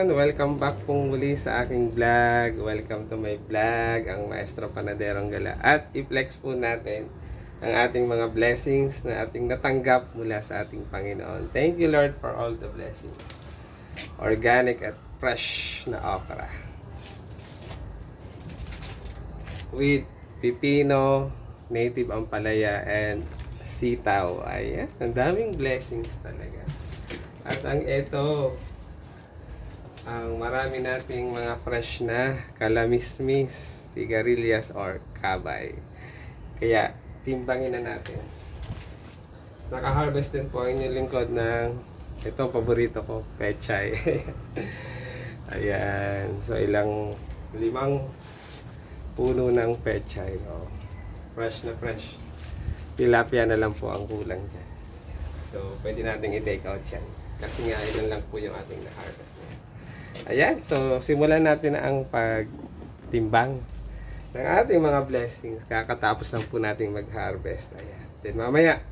everyone! Welcome back pong muli sa aking vlog. Welcome to my vlog, ang Maestro Panaderong Gala. At i-flex po natin ang ating mga blessings na ating natanggap mula sa ating Panginoon. Thank you Lord for all the blessings. Organic at fresh na okra. With pipino, native ampalaya, and sitaw. Ayan, ang daming blessings talaga. At ang ito, ang marami nating mga fresh na kalamismis, sigarilyas or kabay. Kaya timbangin na natin. Naka-harvest din po ang inyong lingkod ng ito, paborito ko, pechay. Ayan. So limang puno ng pechay. Oh. Fresh na fresh. Tilapia na lang po ang kulang dyan. So pwede nating i-take out yan. Kasi nga ilan lang po yung ating na-harvest na yan. Ayan, so simulan natin na ang pagtimbang ng ating mga blessings. Kakatapos lang po natin mag-harvest. Ayan. Then mamaya,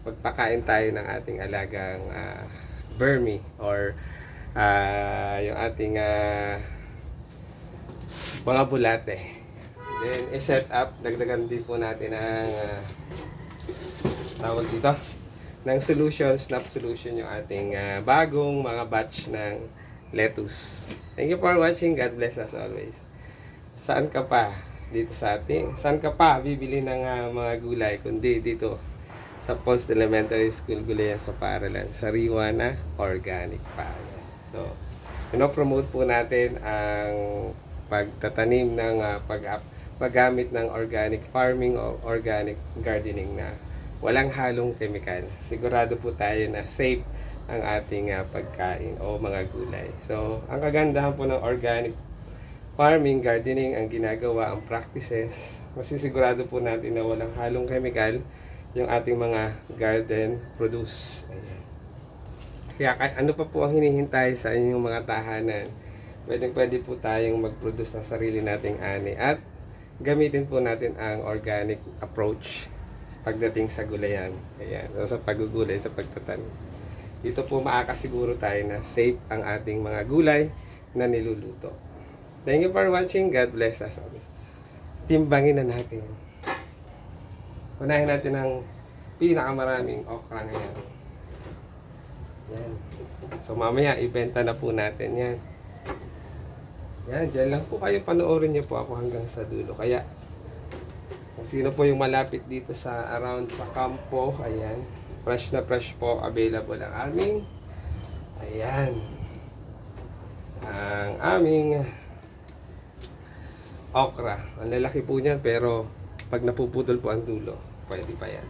magpakain tayo ng ating alagang Burmese or yung ating mga bulate. Then, i-set up, dagdagan din po natin ang tawag dito, ng solution, snap solution, yung ating bagong mga batch ng lettuce. Thank you for watching. God bless us always. Saan ka pa? Dito sa ating. Saan ka pa bibili ng mga gulay? Kundi dito sa Post Elementary School Gulayan sa Paaralan. Sariwa na organic pa. So, promote po natin ang pagtatanim ng paggamit ng organic farming o organic gardening na walang halong chemical. Sigurado po tayo na safe ang ating pagkain o mga gulay. So, ang kagandahan po ng organic farming, gardening, ang ginagawa, ang practices, masisigurado po natin na walang halong chemical yung ating mga garden produce. Ayan. Kaya ano pa po ang hinihintay sa inyong mga tahanan? Pwede po tayong mag-produce ng sarili nating ani at gamitin po natin ang organic approach pagdating sa gulayan. Ayan. So, sa paggugulay, sa pagtatanim. Dito po makakasiguro tayo na safe ang ating mga gulay na niluluto. Thank you for watching. God bless us always. Timbangin na natin. Unahin natin ang pinakamaraming okra ngayon. Yan. So mamaya ibenta na po natin yan. Yan, dyan lang po kayo, panoorin niyo po ako hanggang sa dulo. Kaya kung sino po yung malapit dito sa around sa kampo, ayan. Fresh na fresh po, available ang aming, ayan, ang aming okra. Ang lalaki po niyan, pero pag napuputol po ang dulo, pwede pa yan.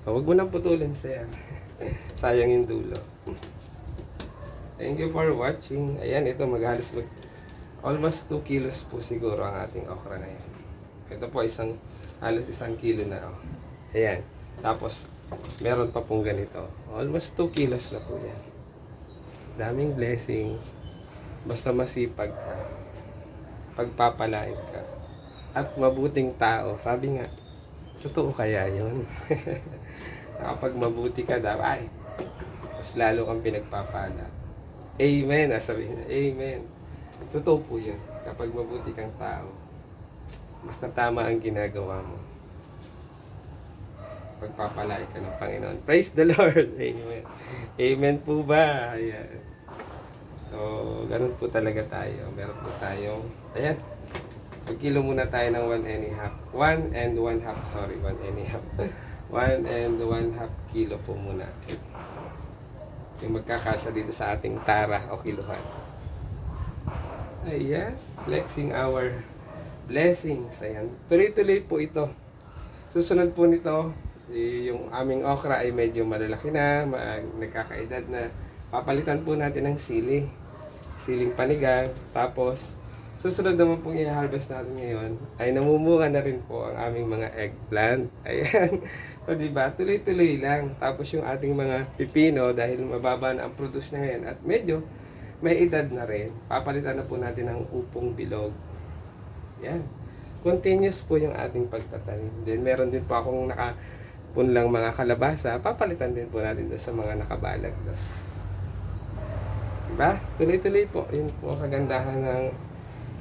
Huwag mo nang putulin, sir. Sayang yung dulo. Thank you for watching. Ayan, ito maghalos almost 2 kilos po siguro ang ating okra na yan. Ito po halos 1 kilo na. Oh. Ayan. Tapos, meron pa pong ganito. Almost 2 kilos na po yan. Daming blessings. Basta masipag ka. Pagpapalait ka. At mabuting tao. Sabi nga, totoo kaya yun? Kapag mabuti ka daw, ay, mas lalo kang pinagpapala. Amen. Sabihin na, amen. Totoo po yun. Kapag mabuti kang tao, basta tama ang ginagawa mo, pagpapalay ka ng Panginoon. Praise the Lord. Amen. Amen po ba? Ayan. So, ganun po talaga tayo. Meron po tayong, ayan. Pagkilo muna tayo ng 1 and 1 half, sorry, 1 and 1 half kilo po muna. Yung magkakasya dito sa ating tara o kiluhan. Ayan. Flexing our blessings. Ayan. Tuloy-tuloy po ito. Susunod po nito, yung aming okra ay medyo malalaki na, nagkakaedad na. Papalitan po natin ng siling panigang. Tapos, susunod naman pong i-harvest natin ngayon, ay namumunga na rin po ang aming mga eggplant. Ayan. So, diba? Tuloy-tuloy lang. Tapos yung ating mga pipino, dahil mababa na ang produce na ngayon, at medyo may edad na rin, papalitan na po natin ng upong bilog. Yan. Continuous po yung ating pagtatanim. Then, meron din po akong punlang mga kalabasa, papalitan din po natin doon sa mga nakabalag doon. Diba? Tuloy-tuloy po. Yun po ang kagandahan ng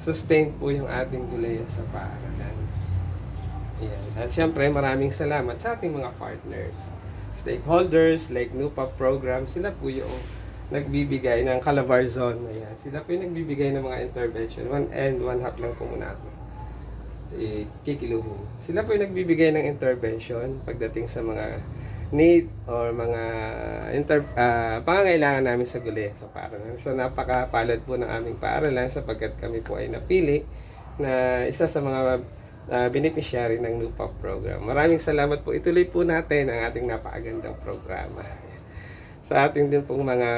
sustain po yung ating gulay sa paaralan. Ayan. At syempre, maraming salamat sa ating mga partners. Stakeholders like NUPA program, sila po yung nagbibigay ng Calabar Zone. Ayan. Sila po yung nagbibigay ng mga intervention. 1 and 1 half lang po muna ako. Kikiluhin. Sila po yung nagbibigay ng intervention pagdating sa mga need or mga pangangailangan namin sa gulay sa paaralan. So napakapalad po ng aming paaralan sapagkat kami po ay napili na isa sa mga beneficiary ng NUPA program. Maraming salamat po. Ituloy po natin ang ating napakagandang programa. Sa ating din pong mga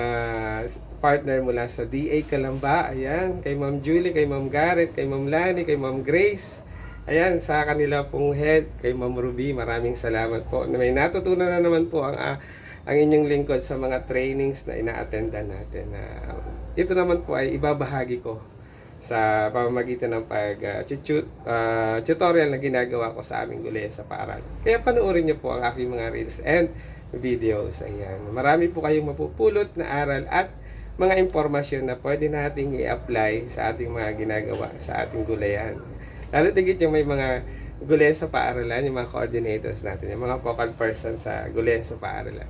partner mula sa DA Calamba, ayan, kay Ma'am Julie, kay Ma'am Garrett, kay Ma'am Lani, kay Ma'am Grace, ayan, sa kanila pong head, kay Ma'am Ruby, maraming salamat po. May natutunan na naman po ang inyong lingkod sa mga trainings na ina-attendan natin. Ito naman po ay ibabahagi ko sa pamamagitan ng tutorial na ginagawa ko sa aming gulay sa paaralan. Kaya panoorin niyo po ang aking mga reels and videos. Ayan. Marami po kayong mapupulot na aral at mga impormasyon na pwede nating i-apply sa ating mga ginagawa sa ating gulayan. Lalo tigit yung may mga gulay sa paaralan, yung mga coordinators natin, yung mga focal person sa gulay sa paaralan.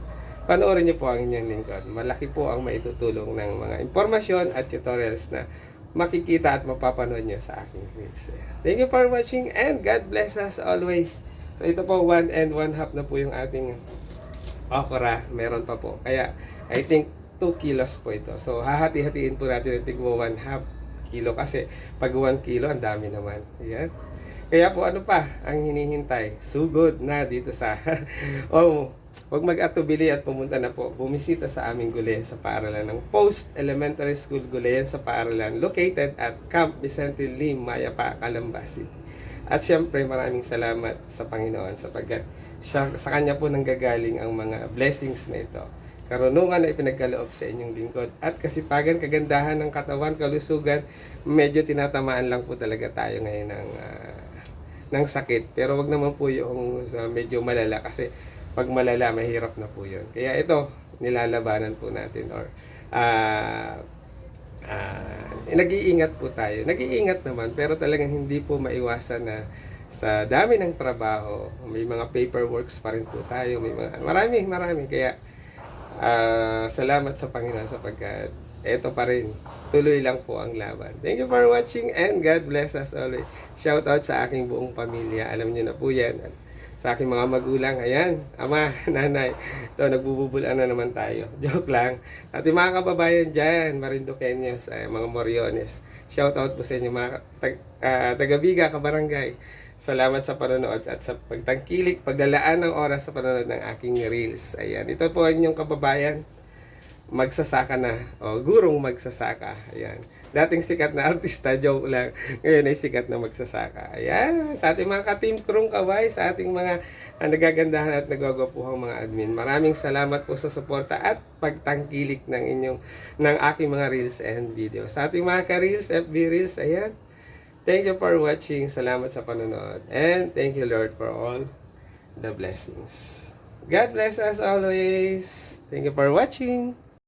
Panoorin niyo po ang inyong lingkod. Malaki po ang maitutulong ng mga impormasyon at tutorials na makikita at mapapanood nyo sa aking reels. Thank you for watching and God bless us always. So ito po 1 and 1 half na po yung ating okra. Meron pa po. Kaya I think 2 kilos po ito. So hahati-hatiin po natin yung tigmo 1 half kilo kasi pag 1 kilo ang dami naman. Ayan. Kaya po ano pa ang hinihintay? Sugod na dito sa huwag mag-atubili at pumunta na po. Bumisita sa aming gulayan sa paaralan ng Post Elementary School Gulayan sa paaralan located at Camp Vicente Lim, Mayapa, Calamba City. At syempre maraming salamat sa Panginoon sapagkat sa Kanya po nanggagaling ang mga blessings na ito. Karunungan na ipinagkaloob sa inyong lingkod at kasipagan, kagandahan ng katawan, kalusugan, medyo tinatamaan lang po talaga tayo ngayon ng sakit. Pero wag naman po yung medyo malala kasi pag malala, mahirap na po yun. Kaya ito, nilalabanan po natin or nag-iingat po tayo. Nag-iingat naman, pero talagang hindi po maiwasan na sa dami ng trabaho, may mga paperworks pa rin po tayo. May mga, marami. Kaya salamat sa Panginoon sapagkat ito pa rin. Tuloy lang po ang laban. Thank you for watching and God bless us always. Shout out sa aking buong pamilya. Alam niyo na po yan. Sa aking mga magulang, ayan, ama, nanay, ito, nagbububulan na naman tayo. Joke lang. At yung mga kababayan dyan, Marinduqueños, mga Moriones, shout out po sa inyo, mga taga-Biga, kabarangay. Salamat sa panonood at sa pagtangkilik, pagdalaan ng oras sa panonood ng aking reels. Ayan, ito po ang inyong kababayan, magsasaka na, o gurong magsasaka. Ayan. Dating sikat na artista, joke lang. Ngayon ay sikat na magsasaka. Ayan. Sa ating mga ka-team crew kaway, sa ating mga nagagandahan at nagwagwapuhang mga admin. Maraming salamat po sa suporta at pagtangkilik ng aking mga reels and videos. Sa ating mga ka-reels, FB reels, ayan. Thank you for watching. Salamat sa panonood. And thank you Lord for all the blessings. God bless us always. Thank you for watching.